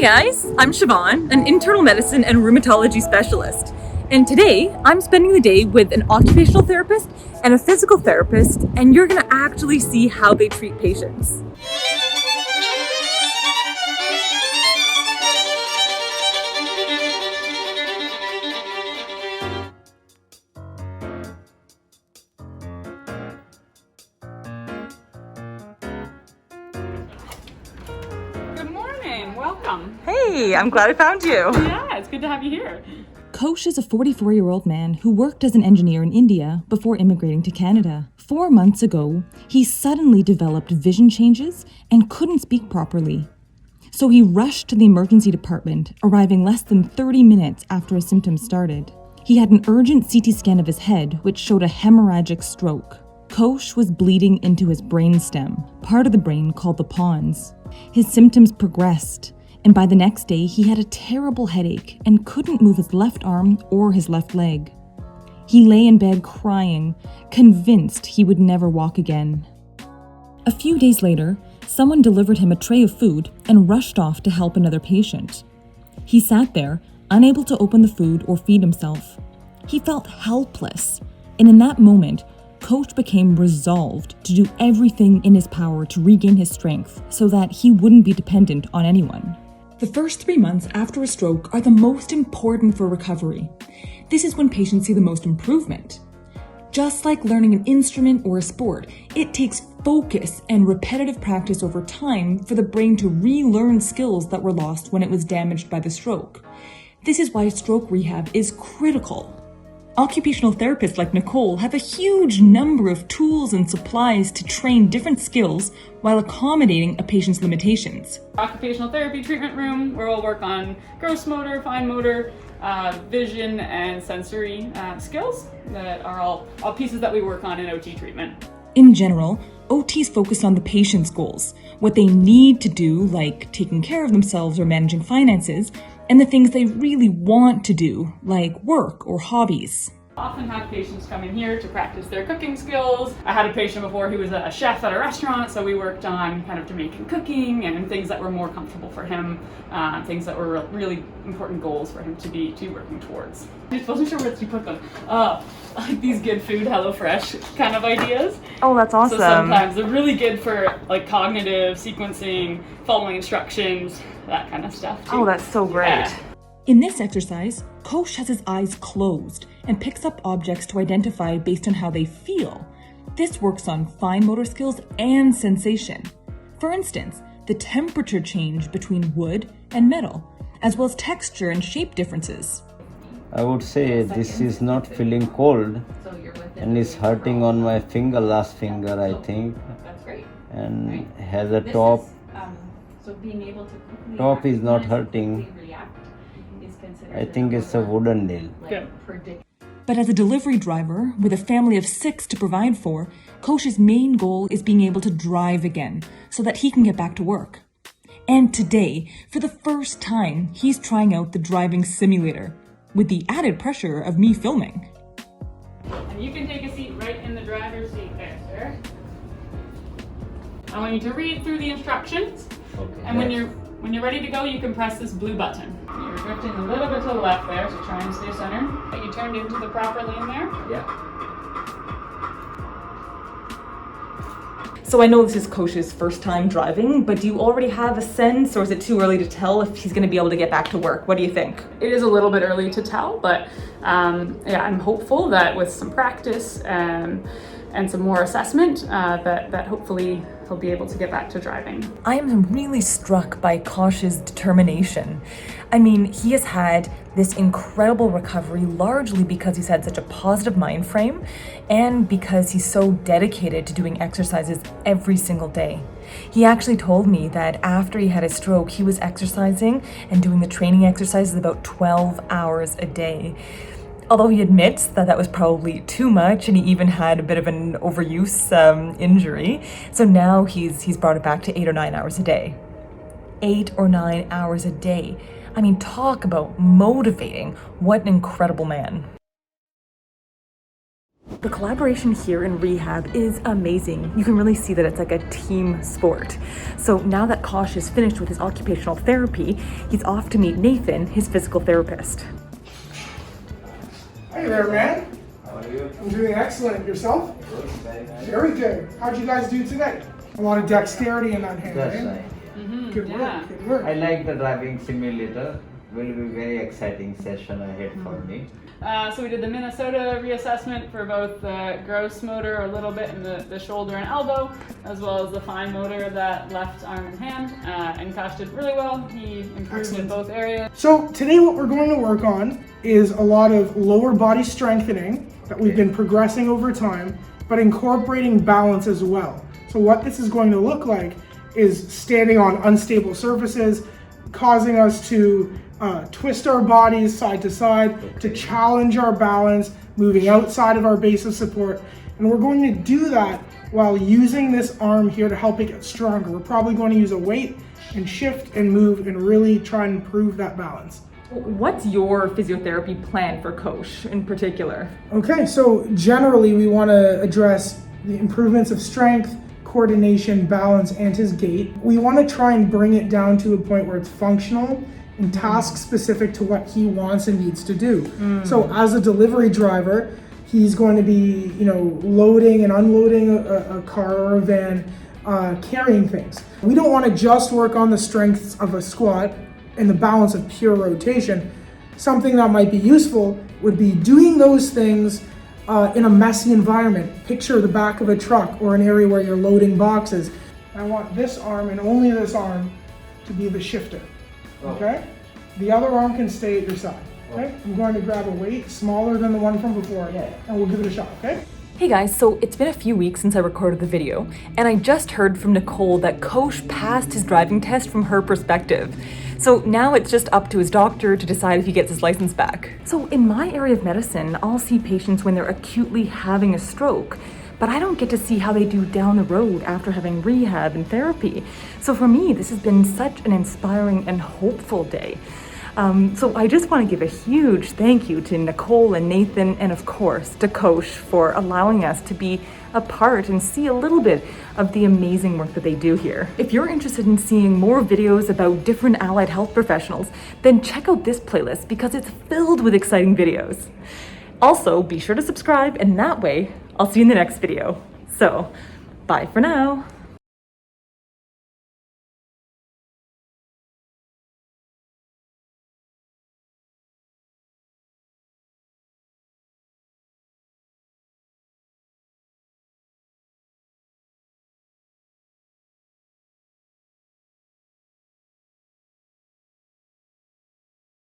guys, I'm Siobhan, an internal medicine and rheumatology specialist. And today, I'm spending the day with an occupational therapist and a physical therapist, and you're gonna actually see how they treat patients. Welcome. Hey, I'm glad I found you. Yeah, it's good to have you here. Kosh is a 44-year-old man who worked as an engineer in India before immigrating to Canada. 4 months ago, he suddenly developed vision changes and couldn't speak properly. So he rushed to the emergency department, arriving less than 30 minutes after his symptoms started. He had an urgent CT scan of his head, which showed a hemorrhagic stroke. Kosh was bleeding into his brainstem, part of the brain called the pons. His symptoms progressed, and by the next day, he had a terrible headache and couldn't move his left arm or his left leg. He lay in bed crying, convinced he would never walk again. A few days later, someone delivered him a tray of food and rushed off to help another patient. He sat there, unable to open the food or feed himself. He felt helpless, and in that moment, Kosh became resolved to do everything in his power to regain his strength so that he wouldn't be dependent on anyone. The first 3 months after a stroke are the most important for recovery. This is when patients see the most improvement. Just like learning an instrument or a sport, it takes focus and repetitive practice over time for the brain to relearn skills that were lost when it was damaged by the stroke. This is why stroke rehab is critical. Occupational therapists like Nicole have a huge number of tools and supplies to train different skills while accommodating a patient's limitations. Occupational therapy treatment room where we'll work on gross motor, fine motor, vision, and sensory skills that are all pieces that we work on in OT treatment. In general, OTs focus on the patient's goals, what they need to do, like taking care of themselves or managing finances, and the things they really want to do, like work or hobbies. Often have patients come in here to practice their cooking skills. I had a patient before who was a chef at a restaurant, so we worked on kind of Jamaican cooking and things that were more comfortable for him, things that were really important goals for him to be working towards. I just wasn't sure where to put them. Like these good food, HelloFresh kind of ideas. Oh, that's awesome. So sometimes they're really good for like cognitive sequencing, following instructions, that kind of stuff too. Oh, that's so great. Yeah. In this exercise, Kosh has his eyes closed and picks up objects to identify based on how they feel. This works on fine motor skills and sensation. For instance, the temperature change between wood and metal, as well as texture and shape differences. I would say this is not feeling cold and is hurting on my finger, last finger I think, and has a top. Top is not hurting. I think it's a wooden nail. Good. But as a delivery driver with a family of 6 to provide for, Kosh's main goal is being able to drive again so that he can get back to work. And today, for the first time, he's trying out the driving simulator with the added pressure of me filming. And you can take a seat right in the driver's seat there, sir. I want you to read through the instructions. Okay. And when you're ready to go, you can press this blue button. You're drifting a little bit to the left there, so try and stay center. But you turned into the proper lane there. Yeah. So I know this is Kosh's first time driving, but do you already have a sense, or is it too early to tell if he's gonna be able to get back to work? What do you think? It is a little bit early to tell, but yeah, I'm hopeful that with some practice and some more assessment, that hopefully he'll be able to get back to driving. I am really struck by Kosh's determination. I mean, he has had this incredible recovery largely because he's had such a positive mind frame and because he's so dedicated to doing exercises every single day. He actually told me that after he had his stroke, he was exercising and doing the training exercises about 12 hours a day. Although he admits that that was probably too much and he even had a bit of an overuse injury. So now he's brought it back to 8 or 9 hours a day. 8 or 9 hours a day. I mean, talk about motivating. What an incredible man. The collaboration here in rehab is amazing. You can really see that it's like a team sport. So now that Kosh is finished with his occupational therapy, he's off to meet Nathan, his physical therapist. Hey there, man. How are you? I'm doing excellent. Yourself? Good, very nice. Very good. How'd you guys do today? A lot of dexterity in that hand, That's eh? right. Good work, Yeah. good work. I like the driving simulator. Will be very exciting session ahead for me. So we did the Minnesota reassessment for both the gross motor a little bit in the shoulder and elbow, as well as the fine motor, that left arm and hand. And Kaush did really well. He improved in Excellent. both areas. So today what we're going to work on is a lot of lower body strengthening that we've been progressing over time, but incorporating balance as well. So what this is going to look like is standing on unstable surfaces, causing us to twist our bodies side to side, to challenge our balance, moving outside of our base of support. And we're going to do that while using this arm here to help it get stronger. We're probably going to use a weight and shift and move and really try and improve that balance. What's your physiotherapy plan for Kosh in particular? Okay, so generally we want to address the improvements of strength, coordination, balance, and his gait. We want to try and bring it down to a point where it's functional and task specific to what he wants and needs to do. So as a delivery driver, he's going to be, loading and unloading a car or a van, carrying things. We don't want to just work on the strengths of a squat and the balance of pure rotation. Something that might be useful would be doing those things in a messy environment. Picture the back of a truck or an area where you're loading boxes. I want this arm and only this arm to be the shifter, okay? The other arm can stay at your side, okay? I'm going to grab a weight smaller than the one from before, and we'll give it a shot, okay? Hey guys, so it's been a few weeks since I recorded the video, and I just heard from Nicole that Kosh passed his driving test from her perspective. So now it's just up to his doctor to decide if he gets his license back. So in my area of medicine, I'll see patients when they're acutely having a stroke, but I don't get to see how they do down the road after having rehab and therapy. So for me, this has been such an inspiring and hopeful day. So I just want to give a huge thank you to Nicole and Nathan, and of course to Kosh, for allowing us to be a part and see a little bit of the amazing work that they do here. If you're interested in seeing more videos about different allied health professionals, then check out this playlist because it's filled with exciting videos. Also, be sure to subscribe, and that way I'll see you in the next video. So, bye for now.